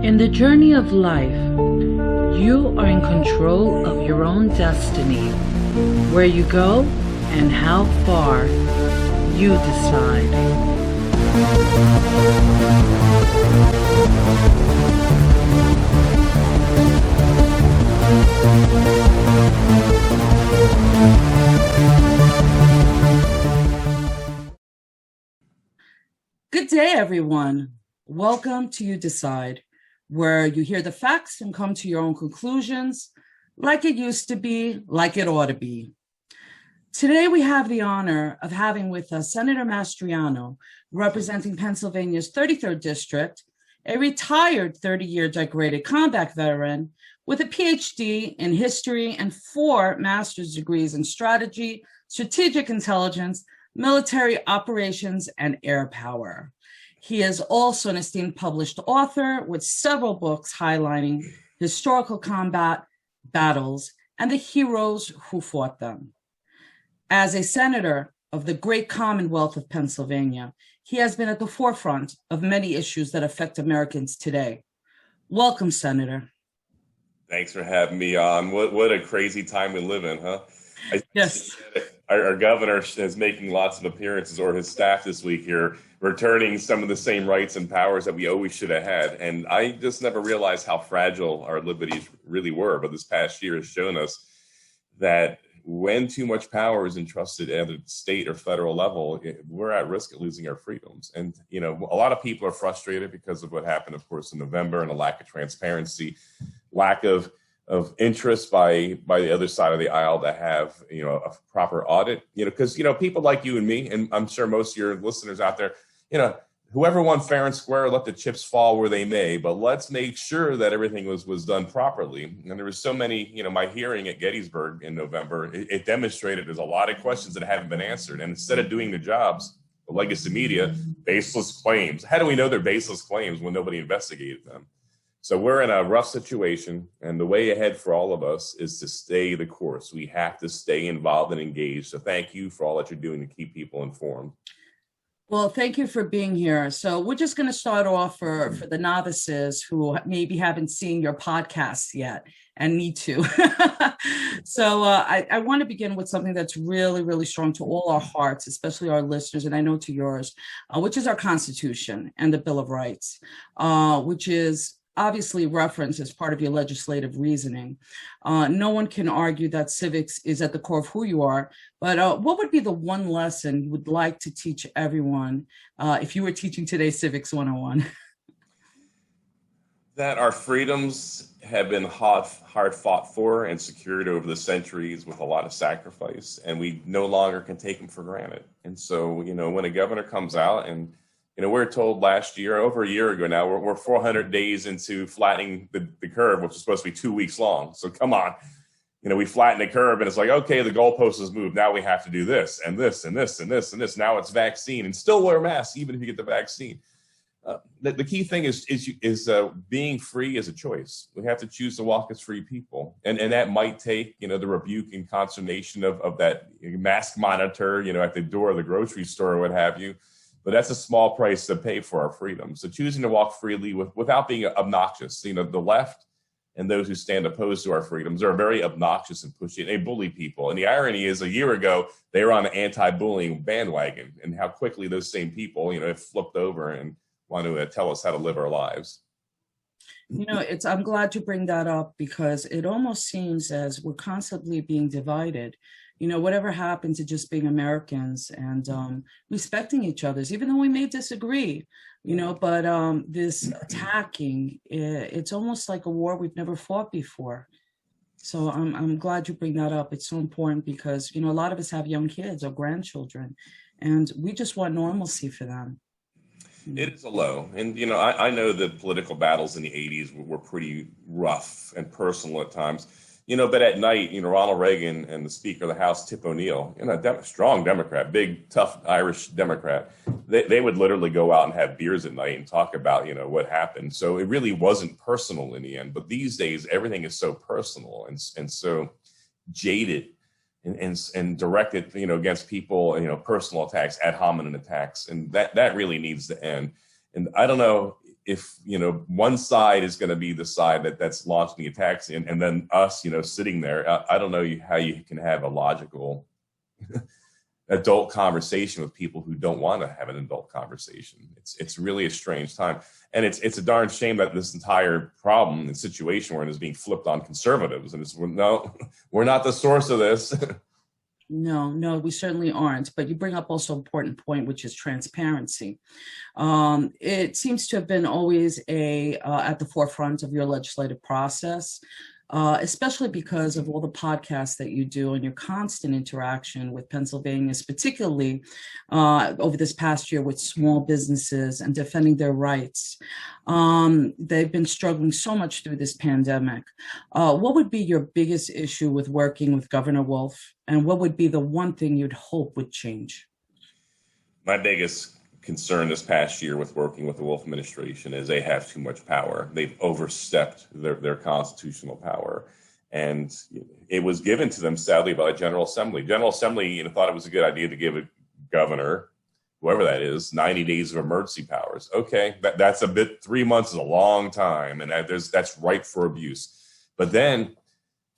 In the journey of life, you are in control of your own destiny. Where you go and how far, you decide. Good day, everyone. Welcome to You Decide, where you hear the facts and come to your own conclusions, like it used to be, like it ought to be. Today, we have the honor of having with us Senator Mastriano, representing Pennsylvania's 33rd District, a retired 30-year decorated combat veteran with a PhD in history and 4 master's degrees in strategy, strategic intelligence, military operations, and air power. He is also an esteemed published author with several books highlighting historical combat battles and the heroes who fought them. As a senator of the great Commonwealth of Pennsylvania, he has been at the forefront of many issues that affect Americans today. Welcome, Senator. Thanks for having me on. What a crazy time we live in, huh? Yes. Our governor is making lots of appearances, or his staff this week here, returning some of the same rights and powers that we always should have had. And I just never realized how fragile our liberties really were. But this past year has shown us that when too much power is entrusted at a state or federal level, we're at risk of losing our freedoms. And, you know, a lot of people are frustrated because of what happened, of course, in November, and a lack of transparency, lack of interest by the other side of the aisle to have, you know, a proper audit, you know, because, you know, people like you and me, and I'm sure most of your listeners out there, you know, whoever won fair and square, let the chips fall where they may, but let's make sure that everything was done properly. And there was so many, you know, my hearing at Gettysburg in November, it demonstrated there's a lot of questions that haven't been answered. And instead of doing the jobs, the legacy media, baseless claims. How do we know they're baseless claims when nobody investigated them? So we're in a rough situation, and the way ahead for all of us is to stay the course. We have to stay involved and engaged. So thank you for all that you're doing to keep people informed. Well, thank you for being here. So we're just going to start off for the novices who maybe haven't seen your podcast yet and need to. So I want to begin with something that's really, really strong to all our hearts, especially our listeners, and I know to yours, which is our Constitution and the Bill of Rights, which is obviously referenced as part of your legislative reasoning. No one can argue that civics is at the core of who you are, but what would be the one lesson you would like to teach everyone if you were teaching today Civics 101? That our freedoms have been hard fought for and secured over the centuries with a lot of sacrifice, and we no longer can take them for granted. And so, you know, when a governor comes out and, you know, we're told last year, over a year ago now, we're 400 days into flattening the curve, which is supposed to be 2 weeks long. So come on, you know, we flatten the curve and it's like, okay, the goalpost has moved. Now we have to do this and this and this and this and this. Now it's vaccine, and still wear masks even if you get the vaccine. The key thing is being free is a choice. We have to choose to walk as free people, and that might take, you know, the rebuke and consternation of that mask monitor, you know, at the door of the grocery store or what have you. But that's a small price to pay for our freedom. So choosing to walk freely without being obnoxious. You know, the left and those who stand opposed to our freedoms are very obnoxious and pushy. They bully people. And the irony is, a year ago, they were on an anti-bullying bandwagon, and how quickly those same people, you know, have flipped over and want to tell us how to live our lives. You know, I'm glad you bring that up, because it almost seems as we're constantly being divided. You know, whatever happened to just being Americans and respecting each other's, even though we may disagree, you know, but this attacking, it's almost like a war we've never fought before. So I'm glad you bring that up. It's so important because, you know, a lot of us have young kids or grandchildren, and we just want normalcy for them. It is a low. And, you know, I know the political battles in the 80s were pretty rough and personal at times. You know, but at night, you know, Ronald Reagan and the Speaker of the House, Tip O'Neill, you know, strong Democrat, big, tough Irish Democrat, they would literally go out and have beers at night and talk about, you know, what happened. So it really wasn't personal in the end. But these days, everything is so personal and so jaded and directed, you know, against people, you know, personal attacks, ad hominem attacks. And that really needs to end. And I don't know if, one side is going to be the side that's launching the attacks and then us, sitting there, I don't know how you can have a logical adult conversation with people who don't want to have an adult conversation. It's really a strange time. And it's a darn shame that this entire problem and situation we're in is being flipped on conservatives. And no, we're not the source of this. No, we certainly aren't. But you bring up also an important point, which is transparency. It seems to have been always at the forefront of your legislative process, especially because of all the podcasts that you do and your constant interaction with Pennsylvanians, particularly over this past year with small businesses and defending their rights. They've been struggling so much through this pandemic. What would be your biggest issue with working with Governor Wolf? And what would be the one thing you'd hope would change? My biggest concern this past year with working with the Wolf administration is they have too much power. They've overstepped their constitutional power. And it was given to them, sadly, by the General Assembly. General Assembly thought it was a good idea to give a governor, whoever that is, 90 days of emergency powers. Okay, that's a bit, 3 months is a long time, and that's ripe for abuse. But then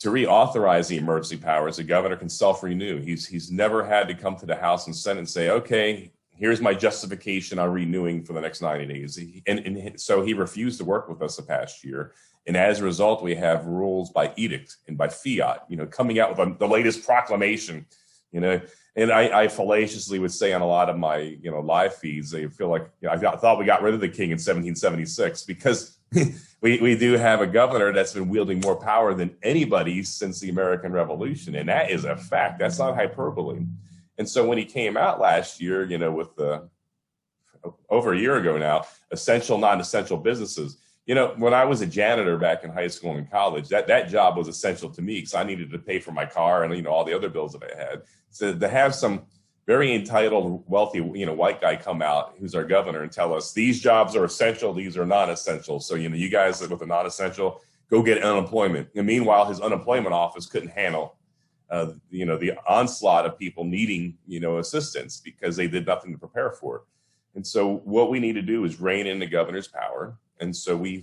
to reauthorize the emergency powers, the governor can self-renew. He's never had to come to the House and Senate and say, okay, here's my justification on renewing for the next 90 days. And so he refused to work with us the past year. And as a result, we have rules by edict and by fiat, coming out with the latest proclamation, and I fallaciously would say on a lot of my, live feeds, they feel like I thought we got rid of the king in 1776 because we do have a governor that's been wielding more power than anybody since the American Revolution. And that is a fact. That's not hyperbole. And so when he came out last year, with over a year ago now, essential, non-essential businesses, when I was a janitor back in high school and college, that job was essential to me because I needed to pay for my car and, all the other bills that I had. So to have some very entitled, wealthy, white guy come out who's our governor and tell us these jobs are essential, these are non-essential. So, you guys with the non-essential, go get unemployment. And meanwhile, his unemployment office couldn't handle the onslaught of people needing, assistance because they did nothing to prepare for it. And so what we need to do is rein in the governor's power. And so we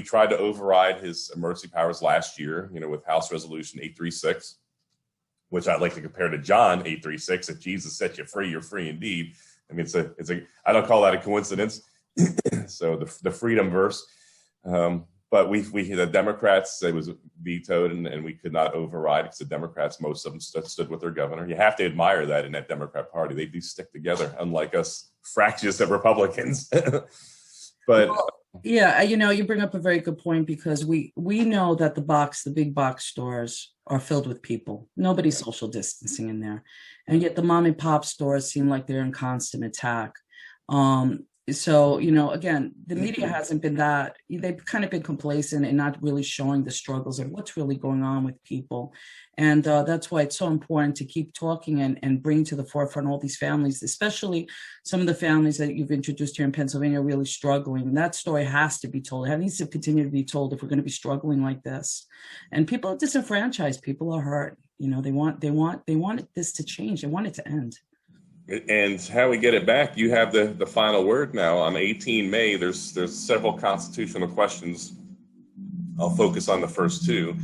tried to override his emergency powers last year, with House Resolution 836, which I'd like to compare to John 836. If Jesus set you free, you're free indeed. I mean, I don't call that a coincidence. So the freedom verse. But the Democrats, it was vetoed and we could not override because the Democrats, most of them stood with their governor. You have to admire that in that Democrat Party. They do stick together, unlike us fractious of Republicans. But yeah, you bring up a very good point because we know that the big box stores are filled with people. Nobody's social distancing in there. And yet the mom and pop stores seem like they're in constant attack. So, again, the media hasn't been they've kind of been complacent and not really showing the struggles of what's really going on with people. And that's why it's so important to keep talking and bring to the forefront all these families, especially some of the families that you've introduced here in Pennsylvania are really struggling. And that story has to be told. It needs to continue to be told if we're going to be struggling like this. And people are disenfranchised. People are hurt. They want this to change. They want it to end. And how we get it back, you have the final word now. On 18 May, there's several constitutional questions. I'll focus on the first two.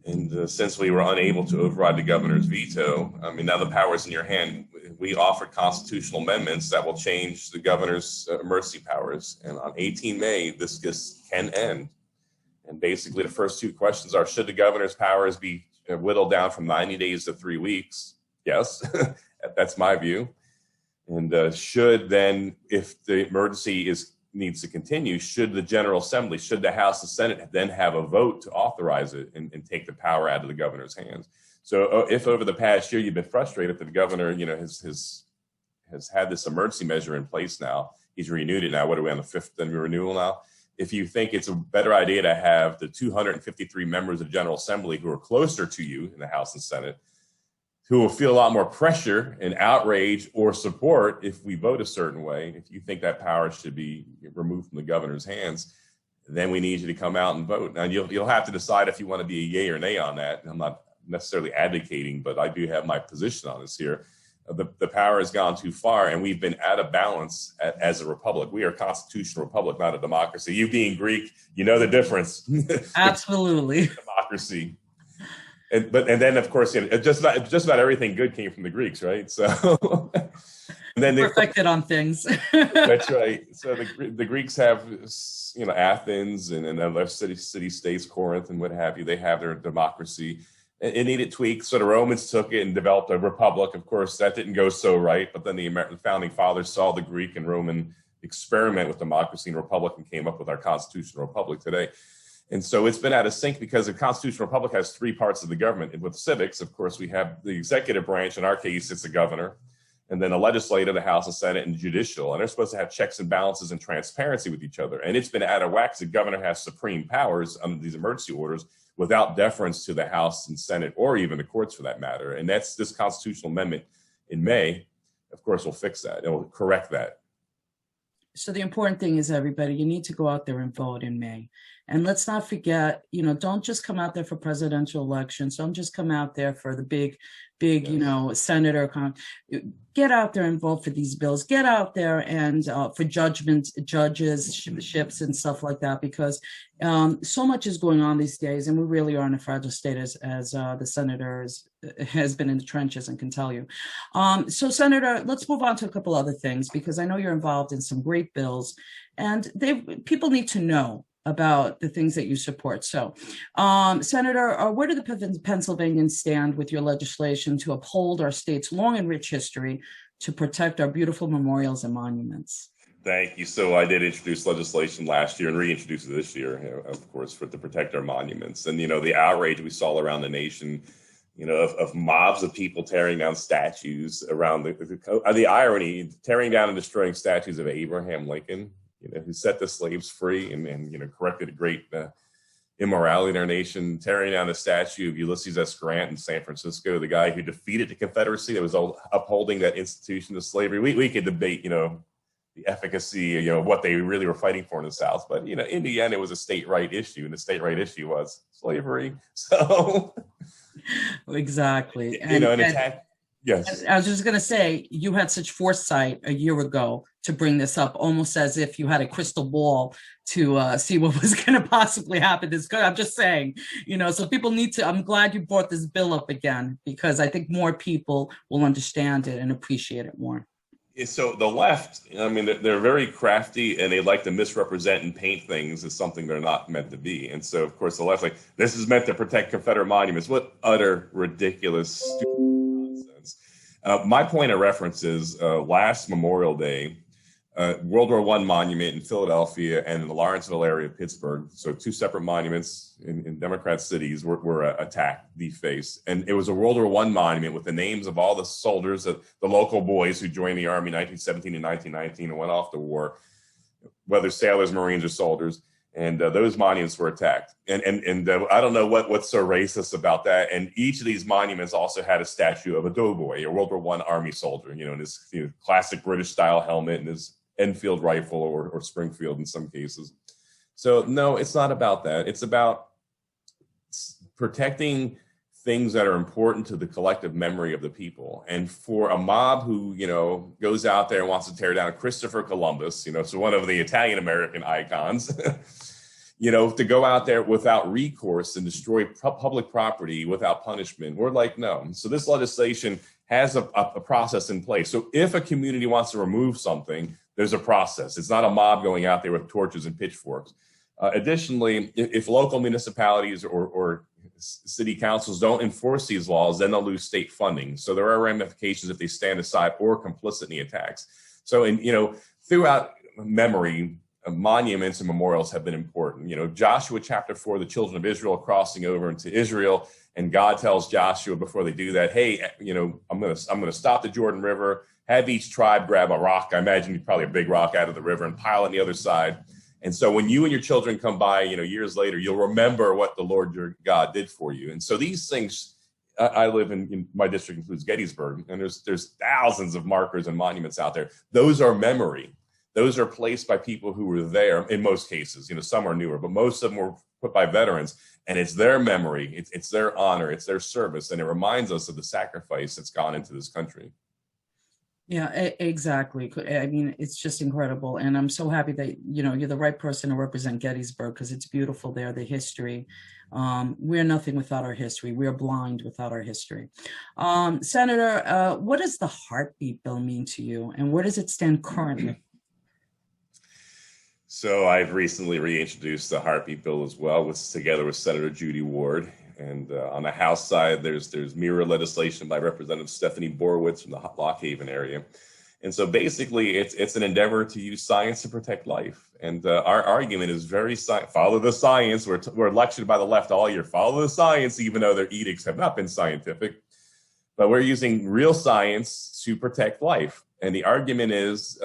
And since we were unable to override the governor's veto, now the power's in your hand. We offered constitutional amendments that will change the governor's emergency powers. And on 18 May, this just can end. And basically, the first two questions are, should the governor's powers be whittled down from 90 days to 3 weeks? Yes, that's my view. And should then, if the emergency needs to continue, should the General Assembly, should the House and Senate then have a vote to authorize it and take the power out of the governor's hands? So if over the past year you've been frustrated that the governor, has had this emergency measure in place now, he's renewed it now. What are we on the fifth renewal now? If you think it's a better idea to have the 253 members of the General Assembly who are closer to you in the House and Senate, who will feel a lot more pressure and outrage or support if we vote a certain way. If you think that power should be removed from the governor's hands, then we need you to come out and vote. Now, you'll have to decide if you want to be a yay or nay on that. I'm not necessarily advocating, but I do have my position on this here. the power has gone too far, and we've been out of balance as a republic. We are a constitutional republic, not a democracy. You being Greek, you know the difference. Absolutely. Democracy. And then, of course, just about everything good came from the Greeks, right? So, and then perfected on things. That's right. So the Greeks have, Athens and other city states, Corinth and what have you. They have their democracy. It needed tweaks. So the Romans took it and developed a republic. Of course, that didn't go so right. But then the founding fathers saw the Greek and Roman experiment with democracy and republic and came up with our constitutional republic today. And so it's been out of sync because the constitutional republic has three parts of the government. And with civics, of course, we have the executive branch. In our case, it's the governor. And then the legislative, the House and Senate, and judicial. And they're supposed to have checks and balances and transparency with each other. And it's been out of whack. The governor has supreme powers under these emergency orders without deference to the House and Senate, or even the courts for that matter. And that's this constitutional amendment in May, of course, will fix that. It will correct that. So the important thing is, everybody, you need to go out there and vote in May. And let's not forget, don't just come out there for presidential elections. Don't just come out there for the big, yes, senator. Get out there and vote for these bills. Get out there and for judgeships and stuff like that, because so much is going on these days, and we really are in a fragile state, as the senator has been in the trenches and can tell you. So, Senator, let's move on to a couple other things, because I know you're involved in some great bills, and people need to know about the things that you support. So, Senator, where do the Pennsylvanians stand with your legislation to uphold our state's long and rich history, to protect our beautiful memorials and monuments? Thank you. So I did introduce legislation last year and reintroduce it this year, of course, to protect our monuments. And, the outrage we saw around the nation, of mobs of people tearing down statues around the irony, tearing down and destroying statues of Abraham Lincoln, who set the slaves free and corrected a great immorality in our nation, tearing down the statue of Ulysses S. Grant in San Francisco, the guy who defeated the Confederacy that was upholding that institution of slavery. We could debate, the efficacy, what they really were fighting for in the South. But, in the end, it was a state right issue, and the state right issue was slavery. So exactly. Yes. I was just going to say, you had such foresight a year ago to bring this up, almost as if you had a crystal ball to see what was going to possibly happen. I'm just saying, so people need to, I'm glad you brought this bill up again, because I think more people will understand it and appreciate it more. So the left, they're very crafty, and they like to misrepresent and paint things as something they're not meant to be. And so, of course, the left, this is meant to protect Confederate monuments. What utter, ridiculous, stupid nonsense. My point of reference is last Memorial Day, World War I monument in Philadelphia and in the Lawrenceville area of Pittsburgh. So two separate monuments in Democrat cities were attacked, defaced. And it was a World War I monument with the names of all the soldiers, the local boys who joined the Army in 1917 and 1919 and went off to war, whether sailors, Marines, or soldiers. And those monuments were attacked. And I don't know what's so racist about that. And each of these monuments also had a statue of a doughboy, a World War I Army soldier, in his classic British style helmet and his Enfield rifle or Springfield in some cases. So no, it's not about that. It's about protecting things that are important to the collective memory of the people. And for a mob who, goes out there and wants to tear down Christopher Columbus, so one of the Italian-American icons, to go out there without recourse and destroy public property without punishment, we're like, no. So this legislation has a process in place. So if a community wants to remove something, there's a process. It's not a mob going out there with torches and pitchforks. Additionally, if local municipalities or city councils don't enforce these laws, then they'll lose state funding. So there are ramifications if they stand aside or complicit in the attacks. So, throughout memory, monuments and memorials have been important. Joshua chapter 4, the children of Israel crossing over into Israel, and God tells Joshua before they do that, hey, I'm gonna stop the Jordan River, have each tribe grab a rock. I imagine probably a big rock out of the river and pile it on the other side. And so when you and your children come by, years later, you'll remember what the Lord your God did for you. And so these things, I live in my district includes Gettysburg, and there's thousands of markers and monuments out there. Those are memory. Those are placed by people who were there in most cases. Some are newer, but most of them were put by veterans. And it's their memory, it's their honor, it's their service, and it reminds us of the sacrifice that's gone into this country. Yeah, exactly. I mean, it's just incredible. And I'm so happy that, you're the right person to represent Gettysburg because it's beautiful there, the history. We're nothing without our history. We're blind without our history. Senator, what does the heartbeat bill mean to you, and where does it stand currently? So I've recently reintroduced the heartbeat bill as well, together with Senator Judy Ward. And on the House side, there's mirror legislation by Representative Stephanie Borowitz from the Lock Haven area. And so basically, it's an endeavor to use science to protect life. And our argument is very follow the science. We're lectured by the left all year. Follow the science, even though their edicts have not been scientific. But we're using real science to protect life. And the argument is,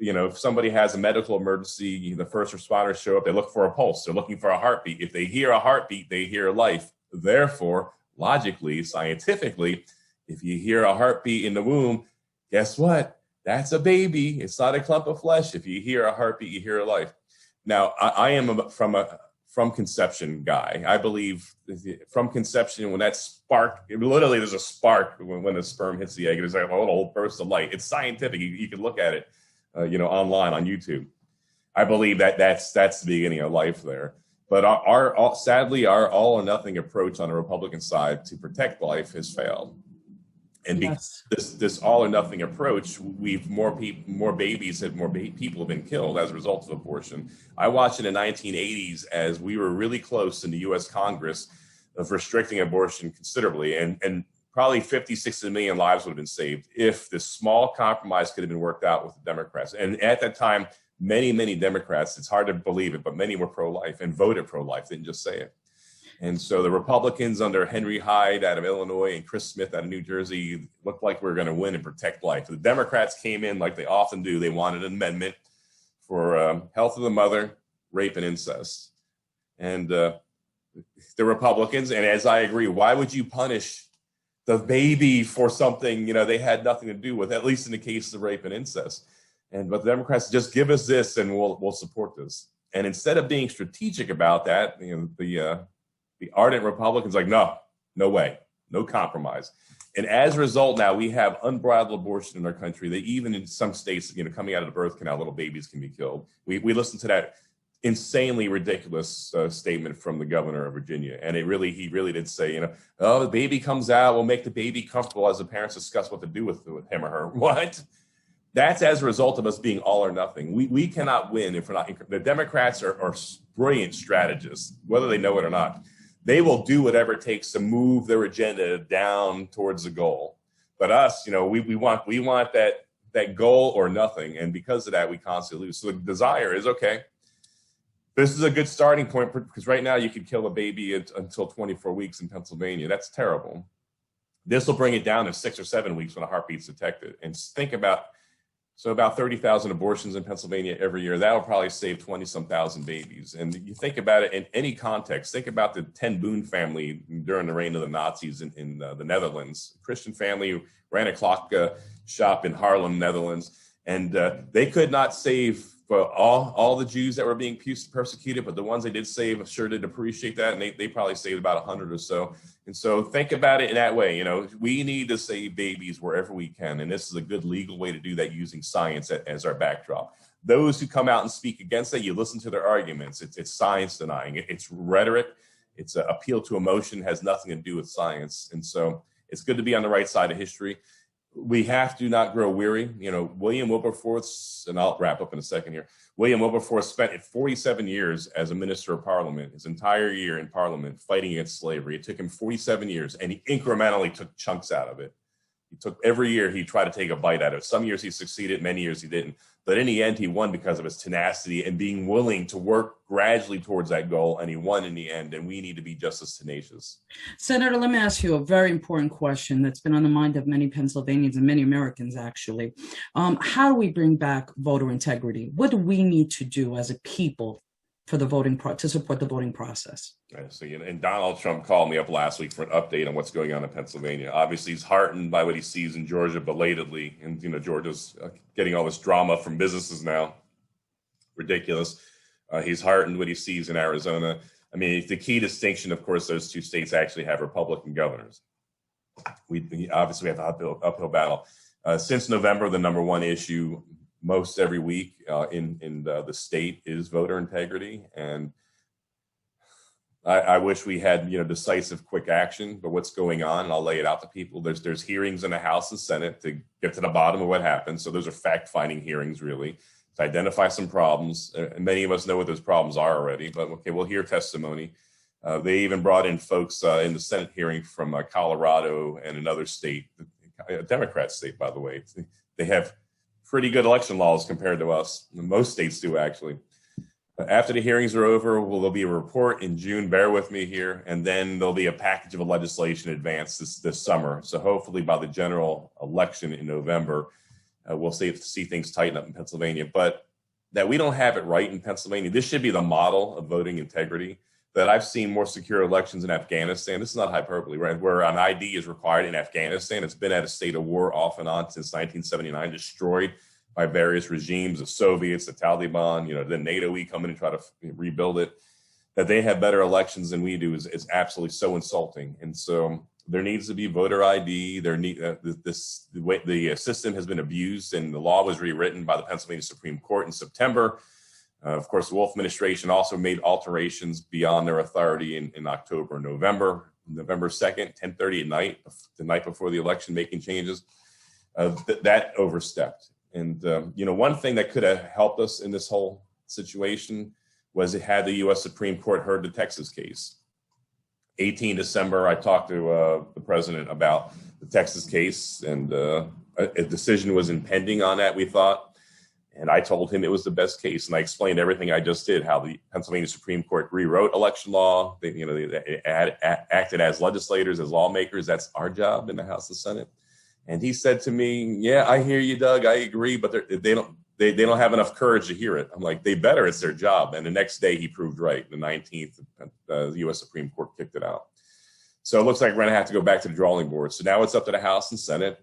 if somebody has a medical emergency, the first responders show up, they look for a pulse, they're looking for a heartbeat. If they hear a heartbeat, they hear life. Therefore, logically, scientifically, if you hear a heartbeat in the womb, guess what? That's a baby. It's not a clump of flesh. If you hear a heartbeat, you hear life. Now, I am from conception guy. I believe from conception, when that spark, literally there's a spark when the sperm hits the egg, there's like a little burst of light. It's scientific. You can look at it. Online on YouTube. I believe that's the beginning of life there. But sadly, our all or nothing approach on the Republican side to protect life has failed. And Yes. this all or nothing approach, more babies have people have been killed as a result of abortion. I watched in the 1980s as we were really close in the U.S. Congress of restricting abortion considerably, and probably 50, 60 million lives would have been saved if this small compromise could have been worked out with the Democrats. And at that time, many Democrats, it's hard to believe it, but many were pro-life and voted pro-life, didn't just say it. And so the Republicans under Henry Hyde out of Illinois and Chris Smith out of New Jersey looked like we were going to win and protect life. The Democrats came in like they often do. They wanted an amendment for health of the mother, rape, and incest. And the Republicans, and as I agree, why would you punish the baby for something they had nothing to do with, at least in the case of rape and incest? But the Democrats just give us this and we'll support this. And instead of being strategic about that, the ardent Republicans like, no way, no compromise. And as a result, now we have unbridled abortion in our country. That even in some states, coming out of the birth canal, little babies can be killed. We listened to that insanely ridiculous statement from the governor of Virginia. And he really did say, the baby comes out, we'll make the baby comfortable as the parents discuss what to do with him or her. What? That's as a result of us being all or nothing. We cannot win if we're not. The Democrats are brilliant strategists, whether they know it or not. They will do whatever it takes to move their agenda down towards the goal. But us, we want that goal or nothing. And because of that, we constantly lose. So the desire is, okay, this is a good starting point because right now you could kill a baby until 24 weeks in Pennsylvania. That's terrible. This will bring it down to 6 or 7 weeks when a heartbeat's detected. And think about 30,000 abortions in Pennsylvania every year. That will probably save 20-some thousand babies. And you think about it in any context. Think about the Ten Boom family during the reign of the Nazis in the Netherlands. A Christian family who ran a clock shop in Haarlem, Netherlands. And they could not save all the Jews that were being persecuted, but the ones they did save sure did appreciate that, and they probably saved about 100 or so. And so think about it in that way. We need to save babies wherever we can, and this is a good legal way to do that using science as our backdrop. Those who come out and speak against that, you listen to their arguments. It's science denying. It's rhetoric. It's an appeal to emotion, has nothing to do with science. And so it's good to be on the right side of history. We have to not grow weary. William Wilberforce, and I'll wrap up in a second here. William Wilberforce spent 47 years as a minister of parliament, his entire year in parliament fighting against slavery. It took him 47 years, and he incrementally took chunks out of it. Every year he tried to take a bite out of it. Some years he succeeded, many years he didn't. But in the end, he won because of his tenacity and being willing to work gradually towards that goal. And he won in the end. And we need to be just as tenacious. Senator, let me ask you a very important question that's been on the mind of many Pennsylvanians and many Americans, actually. How do we bring back voter integrity? What do we need to do as a people for the to support the voting process? So, and Donald Trump called me up last week for an update on what's going on in Pennsylvania. Obviously, he's heartened by what he sees in Georgia belatedly. And, Georgia's getting all this drama from businesses now. Ridiculous. He's heartened what he sees in Arizona. I mean, the key distinction, of course, those two states actually have Republican governors. We obviously have an uphill battle. Since November, the number one issue most every week in the state is voter integrity. And I wish we had, decisive, quick action. But what's going on, and I'll lay it out to people. There's hearings in the House and Senate to get to the bottom of what happened. So those are fact-finding hearings, really, to identify some problems. And many of us know what those problems are already. But okay, we'll hear testimony. They even brought in folks in the Senate hearing from Colorado and another state, a Democrat state, by the way. They have pretty good election laws compared to us. Most states do, actually. After the hearings are over, there'll be a report in June, bear with me here, and then there'll be a package of legislation advanced this summer. So hopefully by the general election in November, we'll see things tighten up in Pennsylvania. But that we don't have it right in Pennsylvania, this should be the model of voting integrity. That I've seen more secure elections in Afghanistan. This is not hyperbole, right? Where an ID is required in Afghanistan. It's been at a state of war off and on since 1979, destroyed by various regimes, the Soviets, the Taliban, then NATO, we come in and try to rebuild it. That they have better elections than we do is absolutely so insulting. And so there needs to be voter ID. The system has been abused, and the law was rewritten by the Pennsylvania Supreme Court in September. Of course, the Wolf administration also made alterations beyond their authority in October and November. November 2nd, 10:30 at night, the night before the election, making changes. That overstepped. And, one thing that could have helped us in this whole situation was it had the U.S. Supreme Court heard the Texas case. 18 December, I talked to the president about the Texas case, and a decision was impending on that, we thought. And I told him it was the best case. And I explained everything I just did, how the Pennsylvania Supreme Court rewrote election law. They acted as legislators, as lawmakers. That's our job in the House and Senate. And he said to me, yeah, I hear you, Doug. I agree. But they don't have enough courage to hear it. I'm like, they better. It's their job. And the next day he proved right. The 19th, the U.S. Supreme Court kicked it out. So it looks like we're going to have to go back to the drawing board. So now it's up to the House and Senate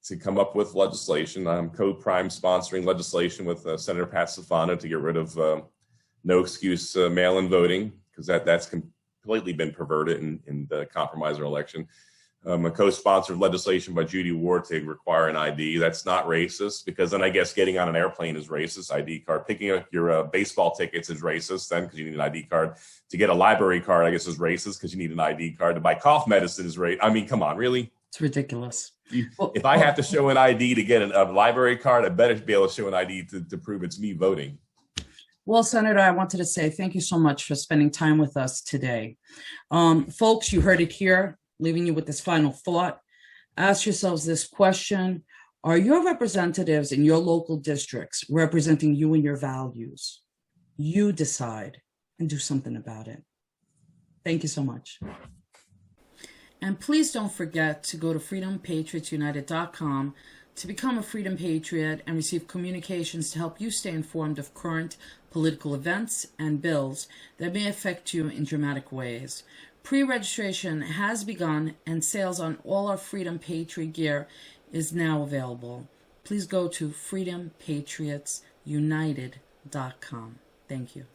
to come up with legislation. I'm co-prime sponsoring legislation with Senator Pat Stefano to get rid of no excuse mail-in voting, because that's completely been perverted and compromised our election. A co-sponsored legislation by Judy Ward to require an ID. That's not racist, because then I guess getting on an airplane is racist. ID card, picking up your baseball tickets is racist then, because you need an ID card. To get a library card, I guess, is racist because you need an ID card. To buy cough medicine is racist. I mean, come on, really? It's ridiculous. If I have to show an ID to get a library card, I better be able to show an ID to prove it's me voting. Well, Senator, I wanted to say thank you so much for spending time with us today. Folks, you heard it here, leaving you with this final thought. Ask yourselves this question. Are your representatives in your local districts representing you and your values? You decide and do something about it. Thank you so much. And please don't forget to go to freedompatriotsunited.com to become a Freedom Patriot and receive communications to help you stay informed of current political events and bills that may affect you in dramatic ways. Pre-registration has begun, and sales on all our Freedom Patriot gear is now available. Please go to freedompatriotsunited.com. Thank you.